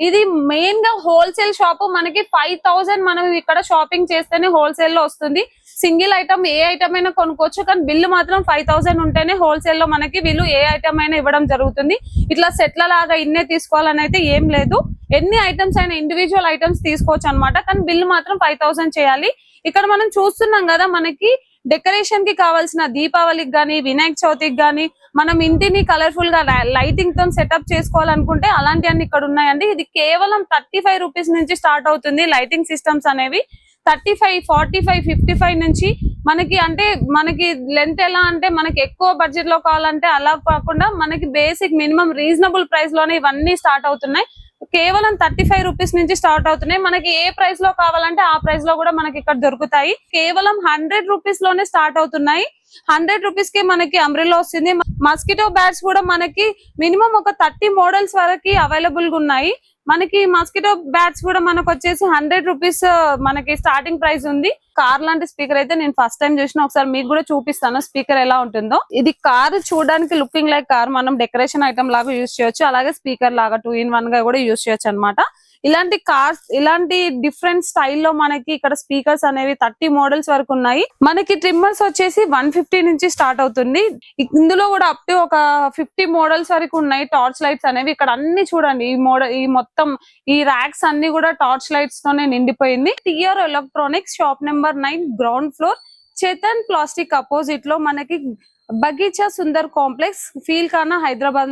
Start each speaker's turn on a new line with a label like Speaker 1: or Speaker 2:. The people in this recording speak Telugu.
Speaker 1: ఇది మెయిన్ గా హోల్సేల్ షాప్. మనకి 5000 మనం ఇక్కడ షాపింగ్ చేస్తేనే హోల్సేల్ లో వస్తుంది. సింగిల్ ఐటమ్ ఏ ఐటమ్ అయినా కొనుక్కోవచ్చు, కానీ బిల్లు మాత్రం 5000 ఉంటేనే హోల్సేల్ లో మనకి వీళ్ళు ఏ ఐటమ్ అయినా ఇవ్వడం జరుగుతుంది. ఇట్లా సెట్ల లాగా ఇన్నే తీసుకోవాలని అయితే ఏం లేదు. ఎన్ని ఐటమ్స్ అయినా ఇండివిజువల్ ఐటమ్స్ తీసుకోవచ్చు అనమాట, కానీ బిల్లు మాత్రం 5000 చేయాలి. ఇక్కడ మనం చూస్తున్నాం కదా, మనకి డెకరేషన్ కి కావాల్సిన దీపావళికి గానీ వినాయక చవితికి గానీ మనం ఇంటిని కలర్ఫుల్ గా లైటింగ్ తో సెటప్ చేసుకోవాలనుకుంటే అలాంటివన్నీ ఇక్కడ ఉన్నాయండి. ఇది కేవలం 35 రూపీస్ నుంచి స్టార్ట్ అవుతుంది. లైటింగ్ సిస్టమ్స్ అనేవి 35, 45, 55 నుంచి మనకి, అంటే మనకి లెంత్ ఎలా అంటే మనకి ఎక్కువ బడ్జెట్ లో కావాలంటే అలా కాకుండా మనకి బేసిక్ మినిమం రీజనబుల్ ప్రైస్ లోనే ఇవన్నీ స్టార్ట్ అవుతున్నాయి. కేవలం 35 రూపీస్ నుంచి స్టార్ట్ అవుతున్నాయి. మనకి ఏ ప్రైస్ లో కావాలంటే ఆ ప్రైస్ లో కూడా మనకి ఇక్కడ దొరుకుతాయి. కేవలం 100 రూపీస్ లోనే స్టార్ట్ అవుతున్నాయి. 100 రూపీస్ కి మనకి అంబ్రెల్లా వస్తుంది. మస్కిటో బ్యాట్స్ కూడా మనకి మినిమం ఒక 30 మోడల్స్ వరకు అవైలబుల్ గా ఉన్నాయి. మనకి మస్కిటో బ్యాట్స్ కూడా మనకు వచ్చేసి 100 రూపీస్ మనకి స్టార్టింగ్ ప్రైస్ ఉంది. కార్ లాంటి స్పీకర్ అయితే నేను ఫస్ట్ టైం చూసిన, ఒకసారి మీకు కూడా చూపిస్తాను స్పీకర్ ఎలా ఉంటుందో. ఇది కార్ చూడడానికి లుకింగ్ లైక్ కార్, మనం డెకరేషన్ ఐటమ్ లాగా యూజ్ చేయొచ్చు, అలాగే స్పీకర్ లాగా 2 in 1 గా కూడా యూజ్ చేయొచ్చు అనమాట. ఇలాంటి కార్స్, ఇలాంటి డిఫరెంట్ స్టైల్లో మనకి ఇక్కడ స్పీకర్స్ అనేవి 30 మోడల్స్ వరకు ఉన్నాయి. మనకి ట్రిమ్మర్స్ వచ్చేసి 150 నుంచి స్టార్ట్ అవుతుంది. ఇందులో కూడా అప్ టు ఒక 50 మోడల్స్ వరకు ఉన్నాయి. టార్చ్ లైట్స్ అనేవి ఇక్కడ అన్ని చూడండి, ఈ మోడల్, ఈ మొత్తం ఈ ర్యాక్స్ అన్ని కూడా టార్చ్ లైట్స్ తోనే నిండిపోయింది. TR electronics, shop number 9, ground floor, Chetan plastic opposite లో మనకి బగీచా సుందర్ కాంప్లెక్స్, ఫీల్ ఖానా, హైదరాబాద్